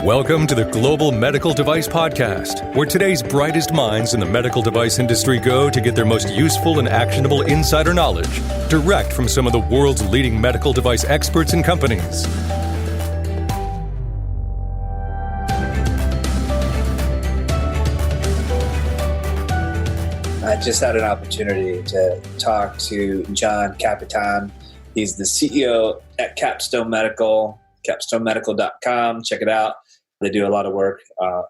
Welcome to the Global Medical Device Podcast, where today's brightest minds in the medical device industry go to get their most useful and actionable insider knowledge direct from some of the world's leading medical device experts and companies. I just had an opportunity to talk to John Kapitan. He's the CEO at Kapstone Medical, kapstonemedical.com. Check it out. They do a lot of work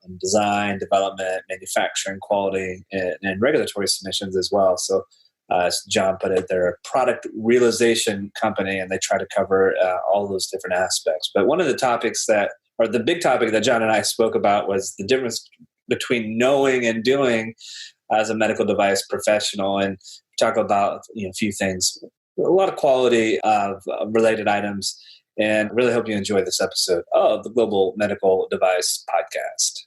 in design, development, manufacturing, quality, and regulatory submissions as well. So as John put it, they're a product realization company, and they try to cover all those different aspects. But one of the topics the big topic that John and I spoke about was the difference between knowing and doing as a medical device professional, and talk about a few things, a lot of quality of related items, and really hope you enjoy this episode of the Global Medical Device Podcast.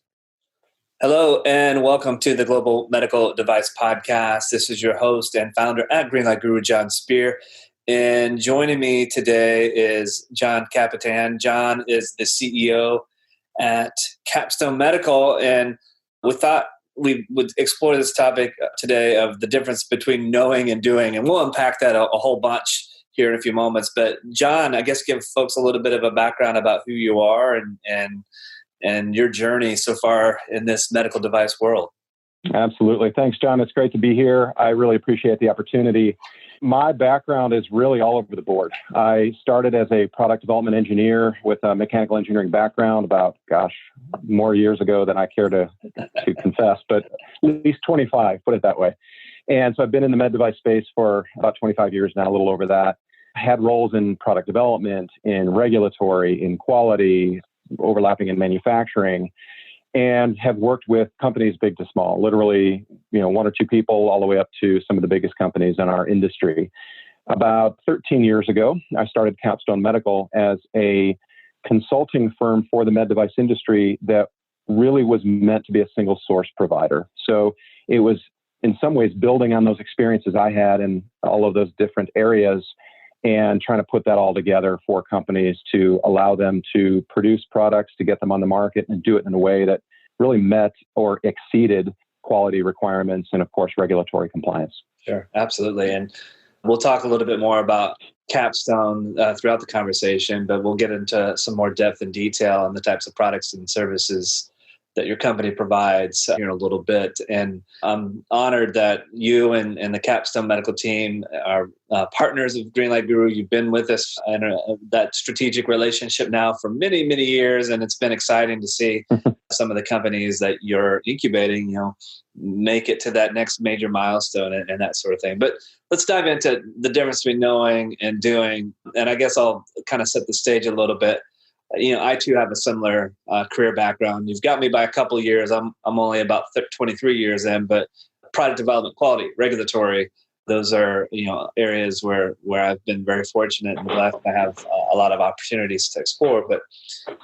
Hello, and welcome to the Global Medical Device Podcast. This is your host and founder at Greenlight Guru, Jon Speer. And joining me today is John Kapitan. John is the CEO at Kapstone Medical, and we thought we would explore this topic today of the difference between knowing and doing, and we'll unpack that a whole bunch here in a few moments. But John, I guess give folks a little bit of a background about who you are and your journey so far in this medical device world. Absolutely. Thanks, John. It's great to be here. I really appreciate the opportunity. My background is really all over the board. I started as a product development engineer with a mechanical engineering background about, more years ago than I care to confess, but at least 25, put it that way. And so I've been in the med device space for about 25 years now, a little over that. I had roles in product development, in regulatory, in quality, overlapping in manufacturing, and have worked with companies big to small, literally, one or two people all the way up to some of the biggest companies in our industry. About 13 years ago, I started Kapstone Medical as a consulting firm for the med device industry that really was meant to be a single source provider. So it was in some ways building on those experiences I had in all of those different areas and trying to put that all together for companies to allow them to produce products, to get them on the market, and do it in a way that really met or exceeded quality requirements and, of course, regulatory compliance. Sure, absolutely. And we'll talk a little bit more about Kapstone throughout the conversation, but we'll get into some more depth and detail on the types of products and services that your company provides here in a little bit. And I'm honored that you and the Kapstone Medical team are partners of Greenlight Guru. You've been with us in that strategic relationship now for many, many years, and it's been exciting to see some of the companies that you're incubating, make it to that next major milestone and that sort of thing. But let's dive into the difference between knowing and doing. And I guess I'll kind of set the stage a little bit. I too have a similar career background. You've got me by a couple of years. I'm only about 23 years in, but product development, quality, regulatory, those are areas where I've been very fortunate and blessed to have a lot of opportunities to explore. But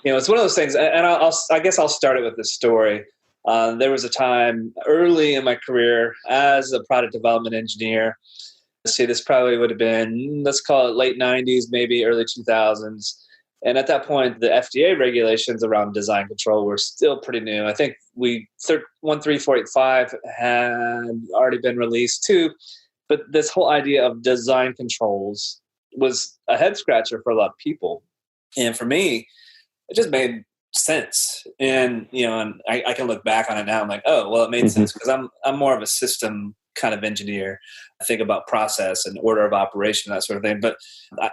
it's one of those things, and I guess I'll start it with this story. There was a time early in my career as a product development engineer. This probably would have been, let's call it late 90s, maybe early 2000s. And at that point, the FDA regulations around design control were still pretty new. I think 13485 had already been released too. But this whole idea of design controls was a head scratcher for a lot of people. And for me, it just made sense. And, and I can look back on it now. I'm like, oh, well, it made sense because I'm more of a system kind of engineer. I think about process and order of operation, that sort of thing. But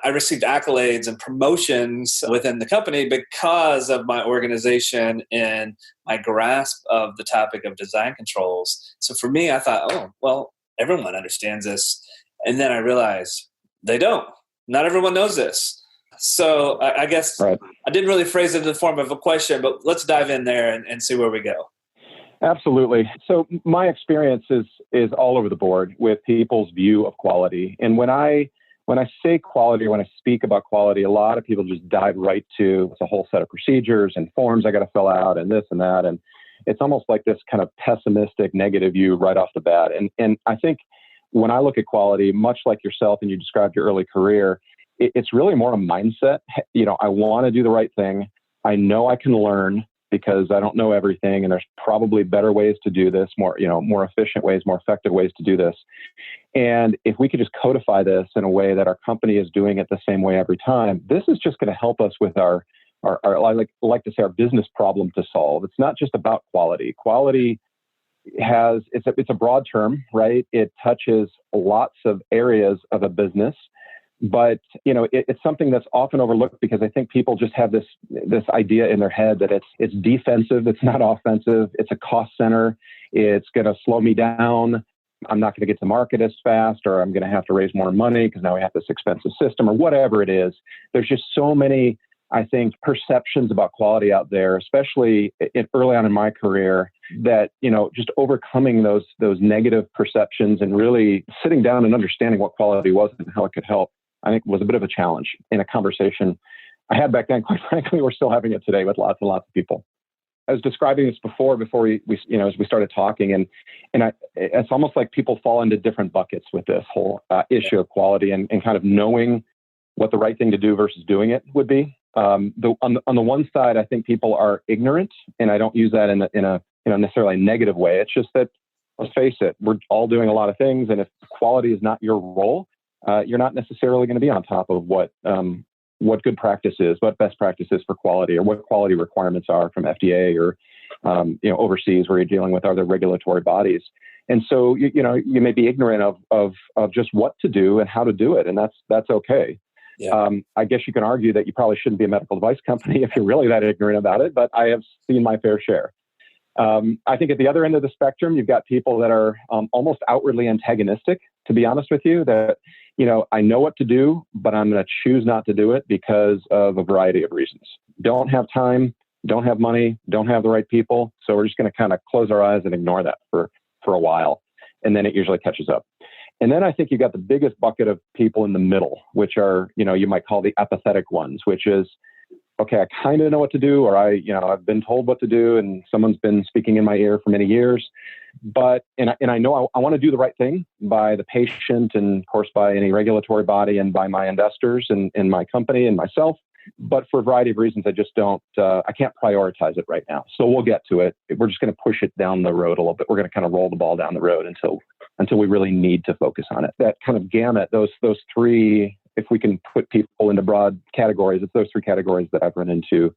I received accolades and promotions within the company because of my organization and my grasp of the topic of design controls. So for me, I thought, oh, well, everyone understands this. And then I realized they don't. Not everyone knows this. So I guess right. I didn't really phrase it in the form of a question, but let's dive in there and see where we go. Absolutely. So my experience is all over the board with people's view of quality. And when I say quality, or when I speak about quality, a lot of people just dive right to it's a whole set of procedures and forms I got to fill out and this and that. And it's almost like this kind of pessimistic, negative view right off the bat. And I think when I look at quality, much like yourself and you described your early career, it's really more a mindset. I want to do the right thing. I know I can learn. because I don't know everything, and there's probably better ways to do this, more efficient ways, more effective ways to do this. And if we could just codify this in a way that our company is doing it the same way every time, this is just going to help us with our I like to say, our business problem to solve. It's not just about quality. Quality it's a broad term, right? It touches lots of areas of a business, but it's something that's often overlooked because I think people just have this idea in their head that it's defensive, it's not offensive, it's a cost center, it's going to slow me down, I'm not going to get to market as fast, or I'm going to have to raise more money because now we have this expensive system, or whatever it is. There's just so many, I think, perceptions about quality out there, especially early on in my career, that, just overcoming those negative perceptions and really sitting down and understanding what quality was and how it could help, I think was a bit of a challenge in a conversation I had back then. Quite frankly, we're still having it today with lots and lots of people. I was describing this before we as we started talking, and it's almost like people fall into different buckets with this whole issue of quality and kind of knowing what the right thing to do versus doing it would be. On the one side, I think people are ignorant, and I don't use that in a necessarily negative way. It's just that, let's face it, we're all doing a lot of things, and if quality is not your role, you're not necessarily going to be on top of what good practice is, what best practice is for quality, or what quality requirements are from FDA or overseas where you're dealing with other regulatory bodies. And so you may be ignorant of just what to do and how to do it, and that's okay. Yeah. I guess you can argue that you probably shouldn't be a medical device company if you're really that ignorant about it, but I have seen my fair share. I think at the other end of the spectrum, you've got people that are almost outwardly antagonistic, to be honest with you, that, I know what to do, but I'm going to choose not to do it because of a variety of reasons. Don't have time, don't have money, don't have the right people. So we're just going to kind of close our eyes and ignore that for a while. And then it usually catches up. And then I think you got the biggest bucket of people in the middle, which are, you might call the apathetic ones, which is, okay, I kind of know what to do, or I've been told what to do, and someone's been speaking in my ear for many years, but I know I want to do the right thing by the patient, and of course by any regulatory body, and by my investors and my company and myself. But for a variety of reasons, I just don't. I can't prioritize it right now. So we'll get to it. We're just going to push it down the road a little bit. We're going to kind of roll the ball down the road until we really need to focus on it. That kind of gamut, those three. If we can put people into broad categories, it's those three categories that I've run into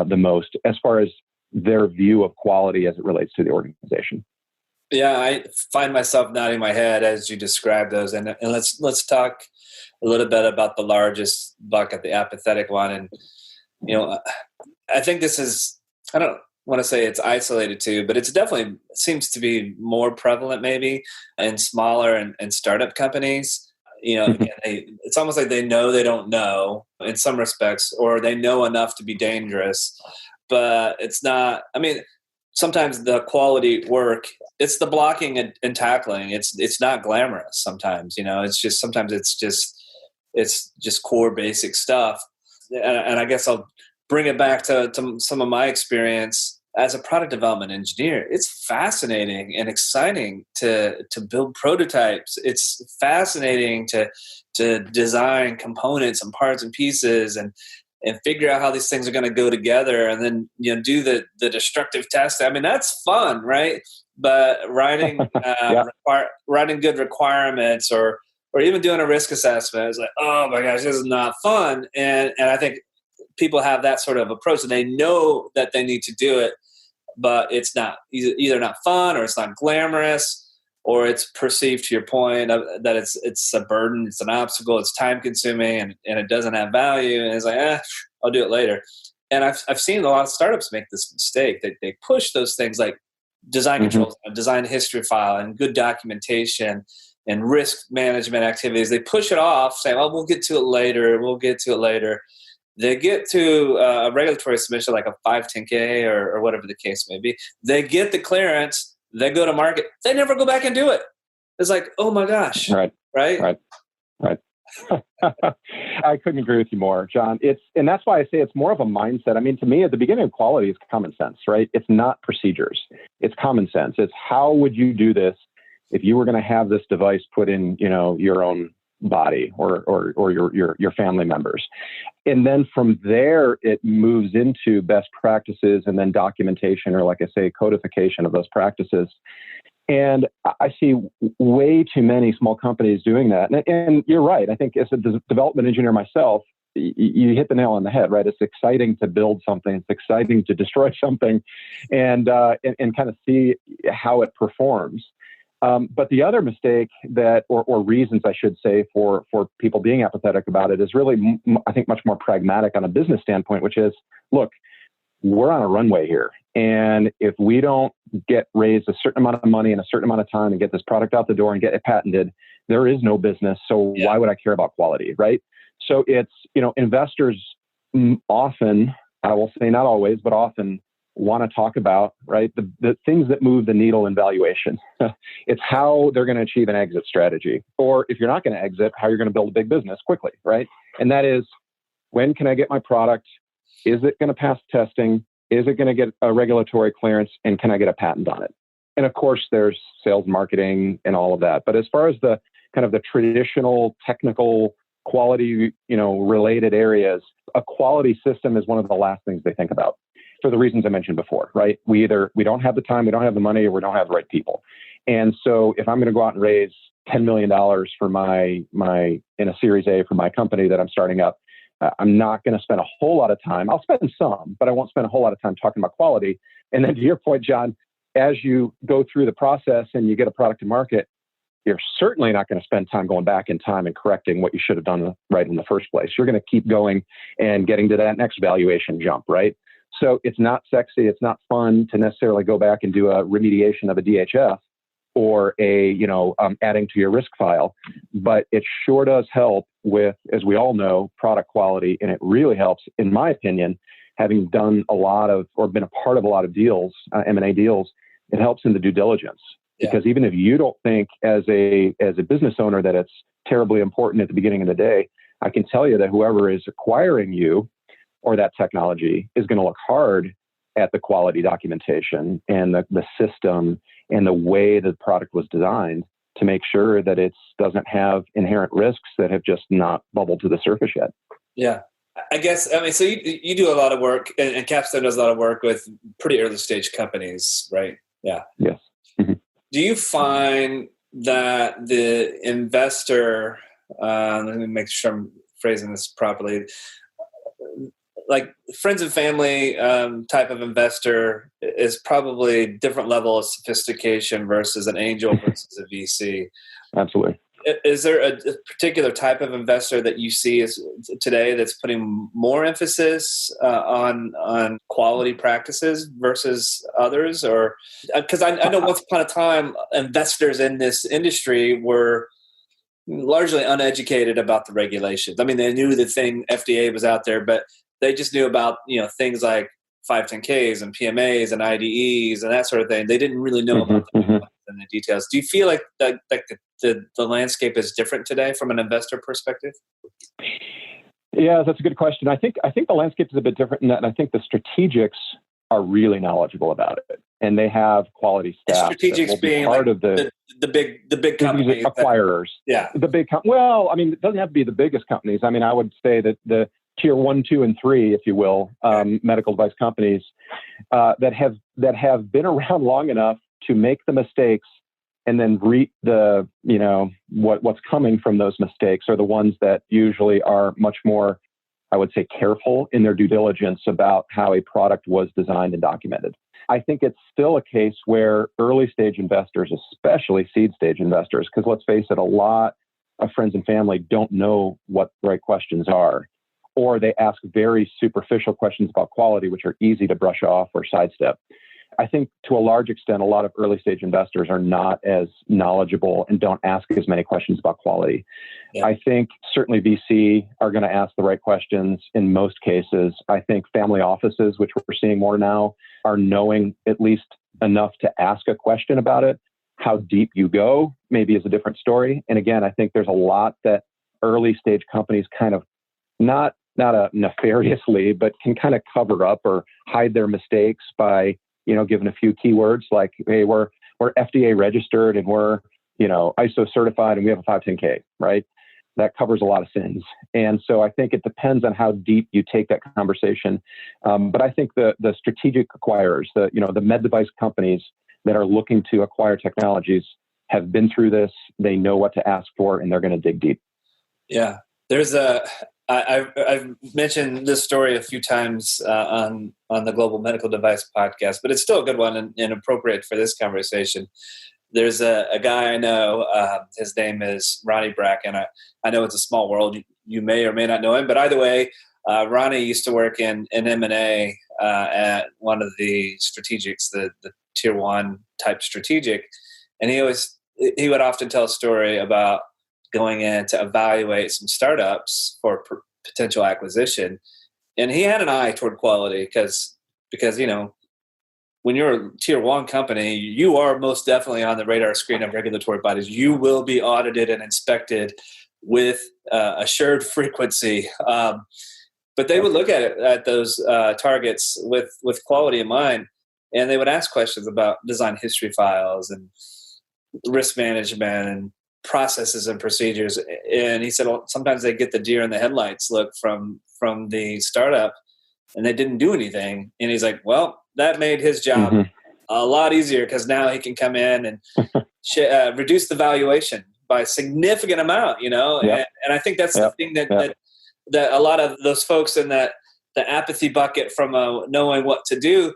the most as far as their view of quality as it relates to the organization. Yeah, I find myself nodding my head as you describe those. And let's talk a little bit about the largest bucket, the apathetic one. And, I think this is, I don't want to say it's isolated to, but it's definitely seems to be more prevalent maybe in smaller and startup companies. It's almost like they know they don't know in some respects, or they know enough to be dangerous, but it's not. I mean, sometimes the quality work, it's the blocking and tackling. It's not glamorous sometimes, it's just, sometimes it's just core basic stuff. And I guess I'll bring it back to some of my experience as a product development engineer. It's fascinating and exciting to build prototypes. It's fascinating to design components and parts and pieces and figure out how these things are going to go together, and then do the destructive testing. I mean, that's fun, right? But writing writing good requirements or even doing a risk assessment is like, oh my gosh, this is not fun. And I think people have that sort of approach, and they know that they need to do it, but it's not either not fun, or it's not glamorous, or it's perceived, to your point, that it's a burden, it's an obstacle, it's time consuming, and it doesn't have value. And it's like, I'll do it later. And I've seen a lot of startups make this mistake. They push those things like design controls, design history file, and good documentation and risk management activities. They push it off, saying, "Oh, we'll get to it later. We'll get to it later." They get to a regulatory submission like a 510K or whatever the case may be. They get the clearance. They go to market. They never go back and do it. It's like, oh my gosh. Right. I couldn't agree with you more, John. And that's why I say it's more of a mindset. I mean, to me, at the beginning of quality is common sense, right? It's not procedures. It's common sense. It's how would you do this if you were going to have this device put in, your own body or your family members. And then from there, it moves into best practices and then documentation, or like I say, codification of those practices. And I see way too many small companies doing that. And you're right. I think as a development engineer myself, you hit the nail on the head, right? It's exciting to build something. It's exciting to destroy something and kind of see how it performs. But the other mistake or reasons I should say for people being apathetic about it is really, I think, much more pragmatic on a business standpoint, which is, look, we're on a runway here. And if we don't get raised a certain amount of money in a certain amount of time and get this product out the door and get it patented, there is no business. So why would I care about quality, right? So it's, investors often, I will say not always, but often want to talk about, right, the things that move the needle in valuation. It's how they're going to achieve an exit strategy. Or if you're not going to exit, how you're going to build a big business quickly, right? And that is, when can I get my product? Is it going to pass testing? Is it going to get a regulatory clearance? And can I get a patent on it? And of course, there's sales, marketing, and all of that. But as far as the kind of the traditional technical quality, related areas, a quality system is one of the last things they think about for the reasons I mentioned before, right? We don't have the time, we don't have the money, or we don't have the right people. And so if I'm going to go out and raise $10 million for in a Series A for my company that I'm starting up, I'm not going to spend a whole lot of time. I'll spend some, but I won't spend a whole lot of time talking about quality. And then to your point, John, as you go through the process and you get a product to market, you're certainly not going to spend time going back in time and correcting what you should have done right in the first place. You're going to keep going and getting to that next valuation jump, right? So it's not sexy. It's not fun to necessarily go back and do a remediation of a DHF or adding to your risk file, but it sure does help with, as we all know, product quality. And it really helps, in my opinion, having done a lot of, or been a part of a lot of deals, M&A deals, it helps in the due diligence. Yeah. Because even if you don't think as a business owner that it's terribly important at the beginning of the day, I can tell you that whoever is acquiring you or that technology is going to look hard at the quality documentation and the system and the way the product was designed to make sure that it doesn't have inherent risks that have just not bubbled to the surface yet. Yeah. So you do a lot of work, and Kapstone does a lot of work with pretty early stage companies, right? Yeah. Yes. Mm-hmm. Do you find that the investor, let me make sure I'm phrasing this properly, like friends and family type of investor is probably a different level of sophistication versus an angel versus a VC? Absolutely. Is there a particular type of investor that you see today that's putting more emphasis on quality practices versus others? Or because I know once upon a time, investors in this industry were largely uneducated about the regulations. I mean, they knew the FDA was out there, but they just knew about things like 510Ks and PMAs and IDEs and that sort of thing. They didn't really know about the details. Do you feel like the landscape is different today from an investor perspective? Yeah, that's a good question. I think the landscape is a bit different in that, and I think the strategics are really knowledgeable about it, and they have quality staff. Strategics being part of the big companies, acquirers. The big well, I mean, it doesn't have to be the biggest companies. I mean, I would say that the tier 1, 2, and 3, if you will, medical device companies that have been around long enough to make the mistakes and then reap the what's coming from those mistakes are the ones that usually are much more, I would say, careful in their due diligence about how a product was designed and documented. I think it's still a case where early stage investors, especially seed stage investors, because let's face it, a lot of friends and family don't know what the right questions are, or they ask very superficial questions about quality, which are easy to brush off or sidestep. I think to a large extent, a lot of early stage investors are not as knowledgeable and don't ask as many questions about quality. Yeah. I think certainly VC are going to ask the right questions in most cases. I think family offices, which we're seeing more now, are knowing at least enough to ask a question about it. How deep you go maybe is a different story. And again, I think there's a lot that early stage companies kind of not nefariously, but can kind of cover up or hide their mistakes by given a few keywords like, hey, we're FDA registered and we're, ISO certified and we have a 510K, right? that covers a lot of sins. And so I think it depends on how deep you take that conversation. But I think the strategic acquirers, the med device companies that are looking to acquire technologies have been through this. They know what to ask for, and they're going to dig deep. Yeah. I've mentioned this story a few times on the Global Medical Device podcast, but it's still a good one and appropriate for this conversation. There's a guy I know, his name is Ronnie Bracken. I know it's a small world. You may or may not know him, but either way, Ronnie used to work in M&A at one of the strategics, the tier one type strategic. And he would often tell a story about going in to evaluate some startups for potential acquisition. And he had an eye toward quality because, when you're a tier one company, you are most definitely on the radar screen of regulatory bodies. You will be audited and inspected with assured frequency. But they would look at those targets with quality in mind, and they would ask questions about design history files and risk management and processes and procedures. And he said, well, sometimes they get the deer in the headlights look from the startup, and they didn't do anything. And he's like, well, that made his job a lot easier because now he can come in and reduce the valuation by a significant amount, Yep. And I think that's the thing that a lot of those folks in the apathy bucket from knowing what to do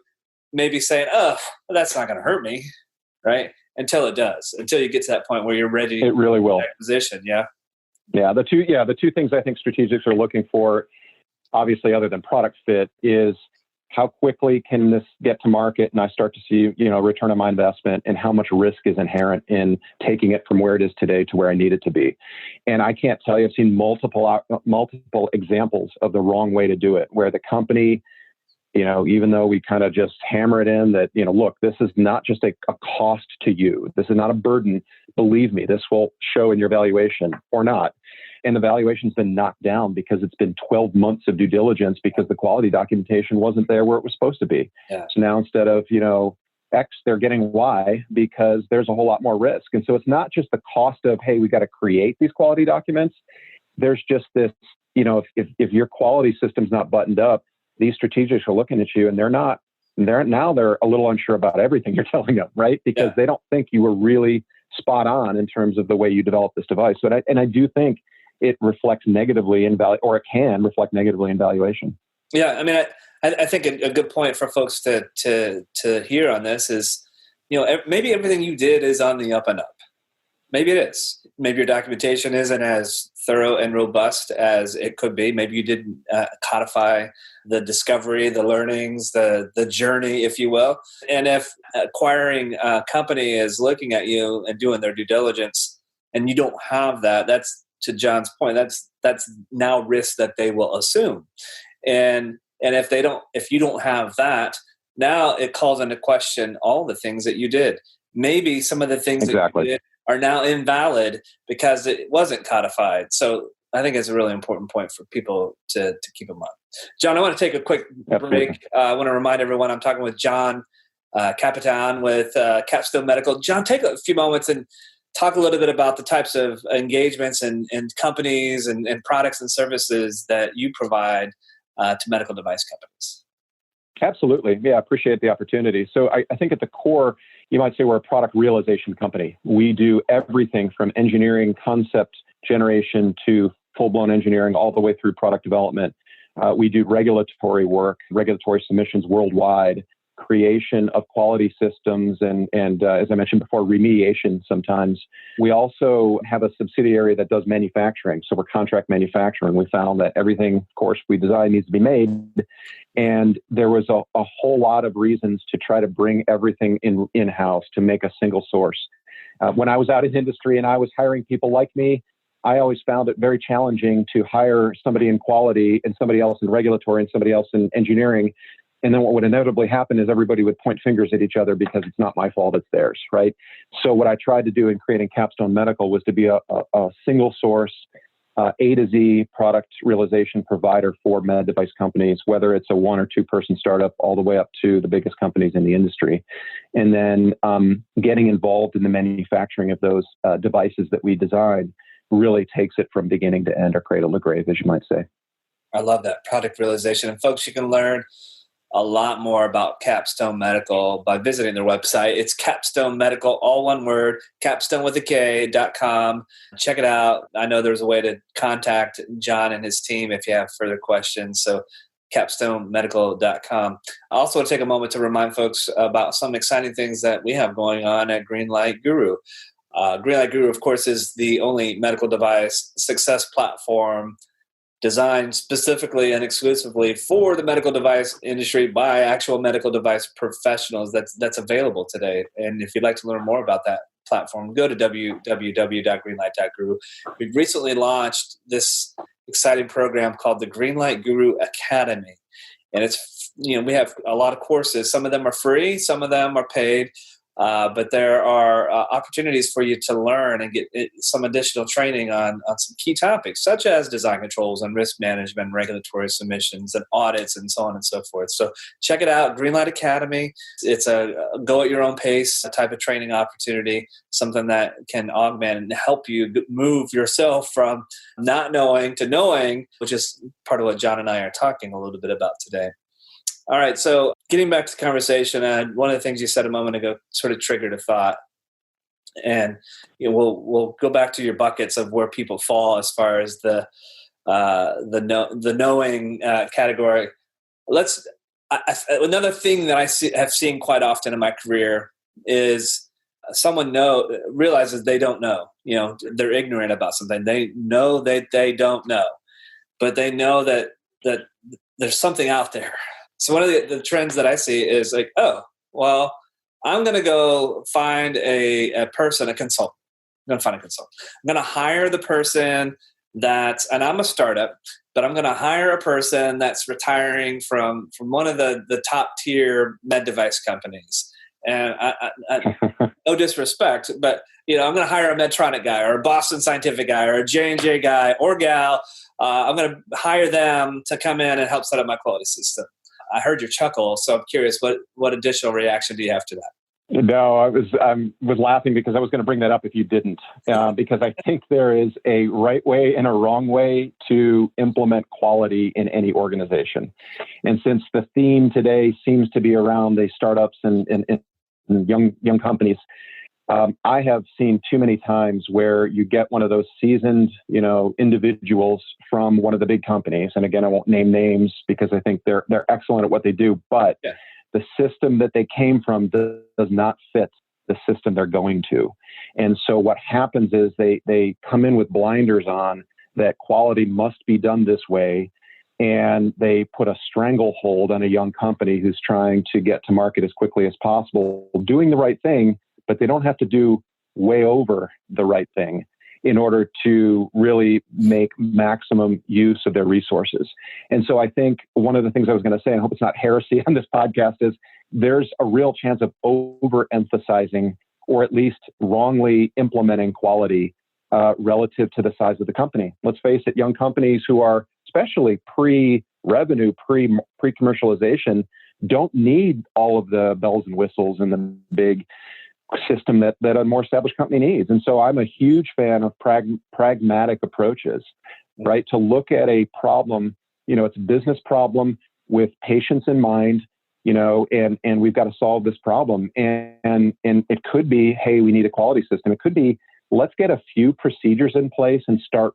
may be saying, oh, well, that's not going to hurt me, right? Until it does, until you get to that point where you're ready. It really will. Position, yeah. Yeah, the two things I think strategics are looking for, obviously, other than product fit, is how quickly can this get to market and I start to see, return on my investment, and how much risk is inherent in taking it from where it is today to where I need it to be. And I can't tell you, I've seen multiple examples of the wrong way to do it, where the company, even though we kind of just hammer it in that, look, this is not just a cost to you. This is not a burden. Believe me, this will show in your valuation or not. And the valuation's been knocked down because it's been 12 months of due diligence because the quality documentation wasn't there where it was supposed to be. Yeah. So now instead of, X, they're getting Y because there's a whole lot more risk. And so it's not just the cost of, hey, we got to create these quality documents. There's just this, if your quality system's not buttoned up, these strategics are looking at you and they're a little unsure about everything you're telling them, right? Because they don't think you were really spot on in terms of the way you developed this device. I do think it reflects negatively in value, or it can reflect negatively in valuation. Yeah, I mean, I think a good point for folks to hear on this is, maybe everything you did is on the up and up. Maybe it is. Maybe your documentation isn't as thorough and robust as it could be. Maybe you didn't codify the discovery, the learnings, the journey, if you will. And if acquiring a company is looking at you and doing their due diligence, and you don't have that, that's, to John's point, that's now risk that they will assume. And if you don't have that, now it calls into question all the things that you did. Maybe some of the things that you did are now invalid because it wasn't codified. So I think it's a really important point for people to keep in mind. John, I want to take a quick break. I want to remind everyone I'm talking with John Kapitan with Kapstone Medical. John, take a few moments and talk a little bit about the types of engagements and companies and products and services that you provide to medical device companies. Absolutely. Yeah, I appreciate the opportunity. So I think at the core, you might say we're a product realization company. We do everything from engineering concept generation to full-blown engineering all the way through product development. We do regulatory work, regulatory submissions worldwide, creation of quality systems, and as I mentioned before, remediation sometimes. We also have a subsidiary that does manufacturing. So we're contract manufacturing. We found that everything, of course, we design needs to be made. And there was a whole lot of reasons to try to bring everything in-house to make a single source. When I was out in industry and I was hiring people like me, I always found it very challenging to hire somebody in quality and somebody else in regulatory and somebody else in engineering. And then what would inevitably happen is everybody would point fingers at each other because it's not my fault, it's theirs, right? So what I tried to do in creating Kapstone Medical was to be a single source, A to Z product realization provider for med device companies, whether it's a 1 or 2 person startup all the way up to the biggest companies in the industry. And then getting involved in the manufacturing of those devices that we design really takes it from beginning to end, or cradle to grave, as you might say. I love that, product realization. And folks, you can learn a lot more about Kapstone Medical by visiting their website. It's Kapstone Medical, all one word, Kapstone with a K.com. Check it out. I know there's a way to contact John and his team if you have further questions. So capstonemedical.com. I also want to take a moment to remind folks about some exciting things that we have going on at Greenlight Guru. Greenlight Guru, of course, is the only medical device success platform designed specifically and exclusively for the medical device industry by actual medical device professionals that's available today. And if you'd like to learn more about that platform, go to www.greenlight.guru. We've recently launched this exciting program called the Greenlight Guru Academy. And it's, we have a lot of courses. Some of them are free, some of them are paid. But there are opportunities for you to learn and get some additional training on some key topics, such as design controls and risk management, regulatory submissions and audits and so on and so forth. So check it out, Greenlight Academy. It's a go at your own pace type of training opportunity, something that can augment and help you move yourself from not knowing to knowing, which is part of what John and I are talking a little bit about today. All right, so getting back to the conversation, one of the things you said a moment ago sort of triggered a thought, and we'll go back to your buckets of where people fall as far as the knowing category. Another thing that have seen quite often in my career is someone realizes they don't know. They're ignorant about something. They know that they don't know, but they know that there's something out there. So one of the trends that I see is like, oh, well, I'm going to go find a consultant. I'm going to find a consultant. I'm going to hire the person and I'm a startup, but I'm going to hire a person that's retiring from one of the top tier med device companies. And I no disrespect, but I'm going to hire a Medtronic guy or a Boston Scientific guy or a J&J guy or gal. I'm going to hire them to come in and help set up my quality system. I heard your chuckle, so I'm curious, what additional reaction do you have to that? No, I was laughing because I was going to bring that up if you didn't, because I think there is a right way and a wrong way to implement quality in any organization. And since the theme today seems to be around the startups and young companies, I have seen too many times where you get one of those seasoned, individuals from one of the big companies. And again, I won't name names because I think they're excellent at what they do, but the system that they came from does not fit the system they're going to. And so what happens is they come in with blinders on that quality must be done this way. And they put a stranglehold on a young company who's trying to get to market as quickly as possible, doing the right thing, but they don't have to do way over the right thing in order to really make maximum use of their resources. And so I think one of the things I was going to say, and I hope it's not heresy on this podcast, is there's a real chance of overemphasizing or at least wrongly implementing quality relative to the size of the company. Let's face it, young companies who are especially pre-revenue, pre-commercialization, don't need all of the bells and whistles and the big system that a more established company needs. And so I'm a huge fan of pragmatic approaches, right? To look at a problem, it's a business problem with patients in mind, and we've got to solve this problem. And it could be, hey, we need a quality system. It could be, let's get a few procedures in place and start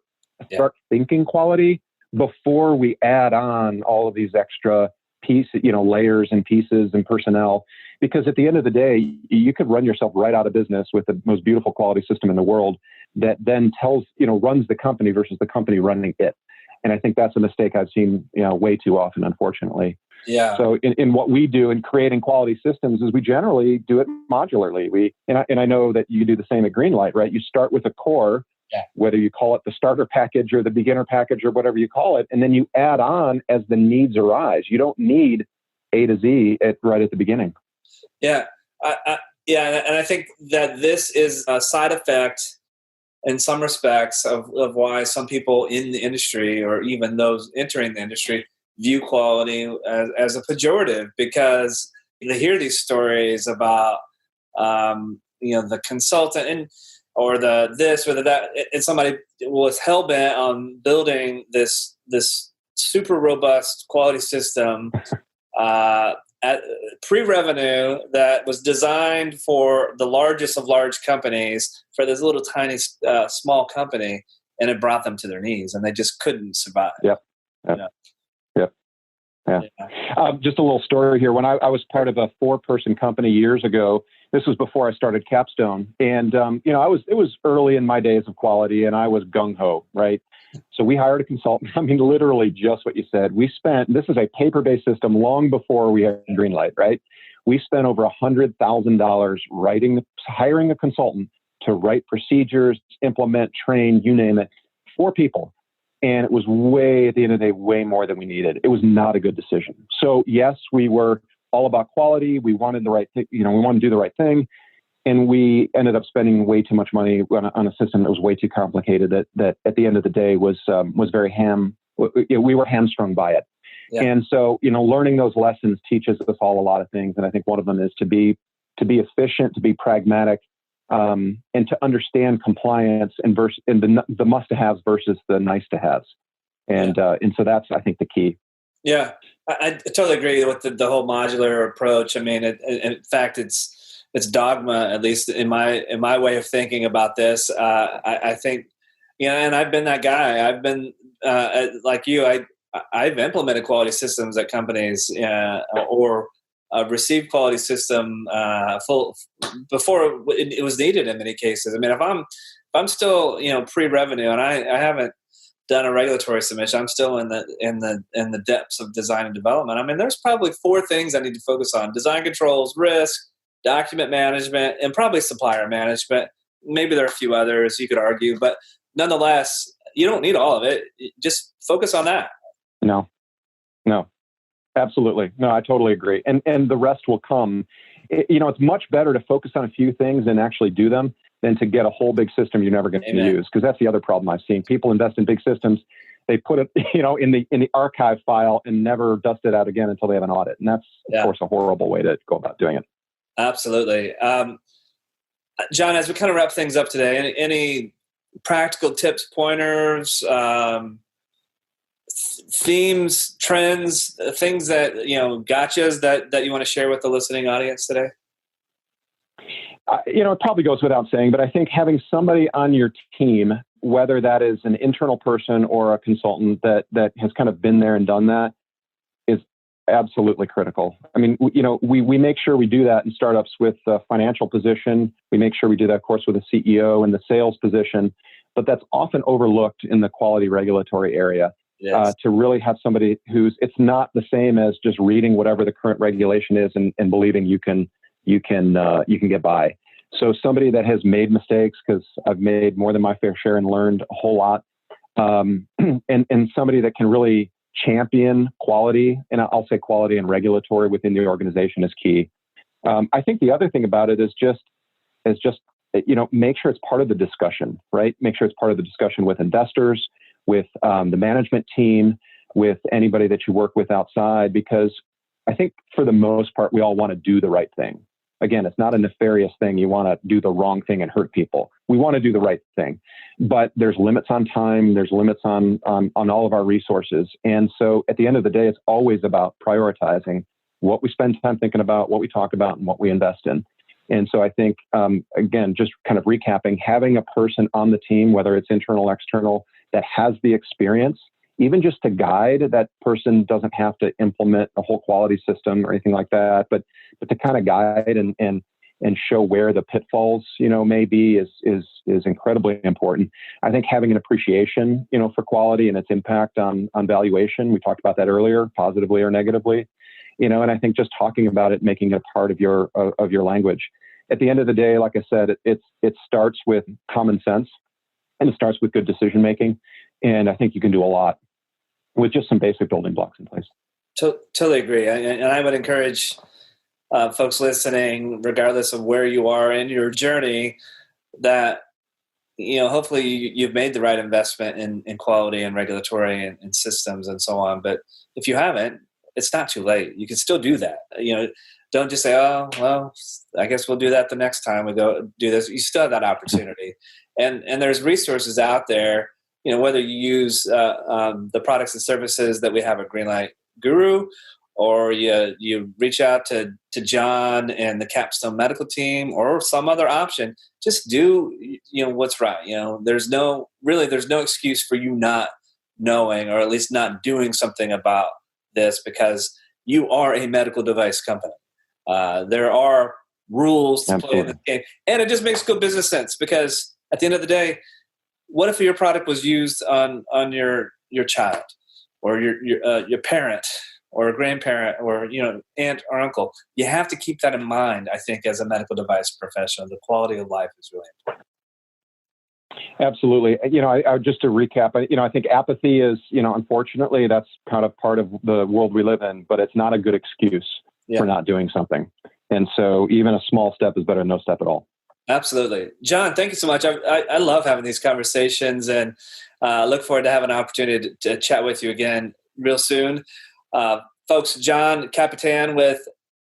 thinking quality before we add on all of these extra pieces, layers and pieces and personnel. Because at the end of the day, you could run yourself right out of business with the most beautiful quality system in the world that then runs the company versus the company running it. And I think that's a mistake I've seen, way too often, unfortunately. Yeah. So in what we do in creating quality systems is we generally do it modularly. And I know that you do the same at Greenlight, right? You start with a core, whether you call it the starter package or the beginner package or whatever you call it, and then you add on as the needs arise. You don't need A to Z right at the beginning. Yeah. And I think that this is a side effect in some respects of why some people in the industry or even those entering the industry view quality as a pejorative, because they hear these stories about, the consultant. or the this or the that, and somebody was hell bent on building this super robust quality system at pre-revenue that was designed for the largest of large companies for this little tiny small company, and it brought them to their knees, and they just couldn't survive. Yeah. Just a little story here. When I was part of a 4-person company years ago, this was before I started Kapstone, and it was early in my days of quality, and I was gung ho, right? So we hired a consultant. I mean, literally just what you said. This is a paper-based system long before we had Greenlight, right? We spent over $100,000 hiring a consultant to write procedures, implement, train, you name it, 4 people. And it was at the end of the day, way more than we needed. It was not a good decision. So yes, we were all about quality. We wanted the right thing. We wanted to do the right thing. And we ended up spending way too much money on a system that was way too complicated that at the end of the day was very we were hamstrung by it. Yeah. And so, learning those lessons teaches us all a lot of things. And I think one of them is to be efficient, to be pragmatic, and to understand compliance and the must-to-haves versus the nice-to-haves. And so that's, I think, the key. Yeah, I totally agree with the whole modular approach. I mean, in fact, it's dogma, at least in my way of thinking about this. I think, and I've been that guy. I've been like you. I've implemented quality systems at companies, or received quality system before it was needed in many cases. I mean, if I'm still pre-revenue and I haven't done a regulatory submission, I'm still in the depths of design and development. I mean, there's probably 4 things I need to focus on: design controls, risk, document management, and probably supplier management. Maybe there are a few others you could argue, but nonetheless, you don't need all of it. Just focus on that. No, absolutely. No, I totally agree. And the rest will come. It's much better to focus on a few things and actually do them than to get a whole big system you're never going to use. Because that's the other problem I've seen. People invest in big systems. They put it, in the archive file and never dust it out again until they have an audit. And that's, of course, a horrible way to go about doing it. Absolutely. John, as we kind of wrap things up today, any practical tips, pointers, themes, trends, things that, gotchas that you want to share with the listening audience today? It probably goes without saying, but I think having somebody on your team, whether that is an internal person or a consultant that has kind of been there and done that, is absolutely critical. I mean, we make sure we do that in startups with the financial position. We make sure we do that, of course, with the CEO and the sales position, but that's often overlooked in the quality regulatory area. Yes. To really have somebody it's not the same as just reading whatever the current regulation is and believing you can get by. So somebody that has made mistakes, because I've made more than my fair share and learned a whole lot, and somebody that can really champion quality, and I'll say quality and regulatory within the organization is key. I think the other thing about it is just make sure it's part of the discussion, right? Make sure it's part of the discussion with investors, with the management team, with anybody that you work with outside, because I think for the most part, we all want to do the right thing. Again, it's not a nefarious thing. You want to do the wrong thing and hurt people. We want to do the right thing, but there's limits on time. There's limits on all of our resources. And so at the end of the day, it's always about prioritizing what we spend time thinking about, what we talk about, and what we invest in. And so I think, again, just kind of recapping, having a person on the team, whether it's internal, external, that has the experience, even just to guide, that person doesn't have to implement a whole quality system or anything like that, but to kind of guide and show where the pitfalls, may be is incredibly important. I think having an appreciation, for quality and its impact on valuation, we talked about that earlier, positively or negatively, and I think just talking about it, making it a part of your language. At the end of the day, like I said, it starts with common sense, and it starts with good decision making. And I think you can do a lot with just some basic building blocks in place. Totally agree. And I would encourage folks listening, regardless of where you are in your journey, that, hopefully you've made the right investment in quality and regulatory and systems and so on. But if you haven't, it's not too late. You can still do that. don't just say, oh, well, I guess we'll do that the next time we go do this. You still have that opportunity. And there's resources out there, whether you use the products and services that we have at Greenlight Guru, or you reach out to John and the Kapstone Medical team, or some other option. Just do what's right. There's no excuse for you not knowing, or at least not doing something about this, because you are a medical device company. There are rules to play in this game, and it just makes good business sense, because at the end of the day, what if your product was used on your child, or your parent, or a grandparent, or aunt or uncle? You have to keep that in mind. I think as a medical device professional, the quality of life is really important. Absolutely. Just to recap, I think apathy is, unfortunately, that's kind of part of the world we live in, but it's not a good excuse for not doing something. And so even a small step is better than no step at all. Absolutely. John, thank you so much. I love having these conversations, and look forward to having an opportunity to chat with you again real soon. Folks, John Kapitan with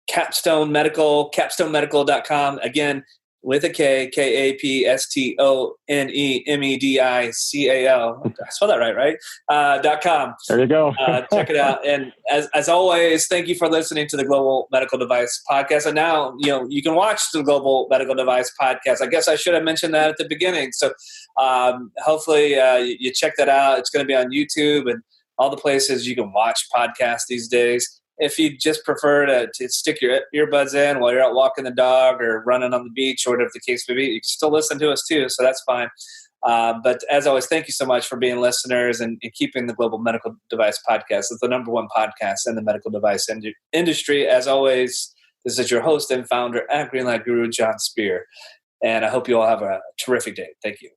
Kapstone Medical, kapstonemedical.com. Again, with a K, KAPSTONE MEDICAL. I spelled that right? .com. There you go. Check it out. And as always, thank you for listening to the Global Medical Device Podcast. And now, you can watch the Global Medical Device Podcast. I guess I should have mentioned that at the beginning. So hopefully you check that out. It's going to be on YouTube and all the places you can watch podcasts these days. If you just prefer to stick your earbuds in while you're out walking the dog or running on the beach, or whatever the case may be, you can still listen to us too, so that's fine. But as always, thank you so much for being listeners and keeping the Global Medical Device Podcast. It's the number one podcast in the medical device industry. As always, this is your host and founder at Greenlight Guru, Jon Speer. And I hope you all have a terrific day. Thank you.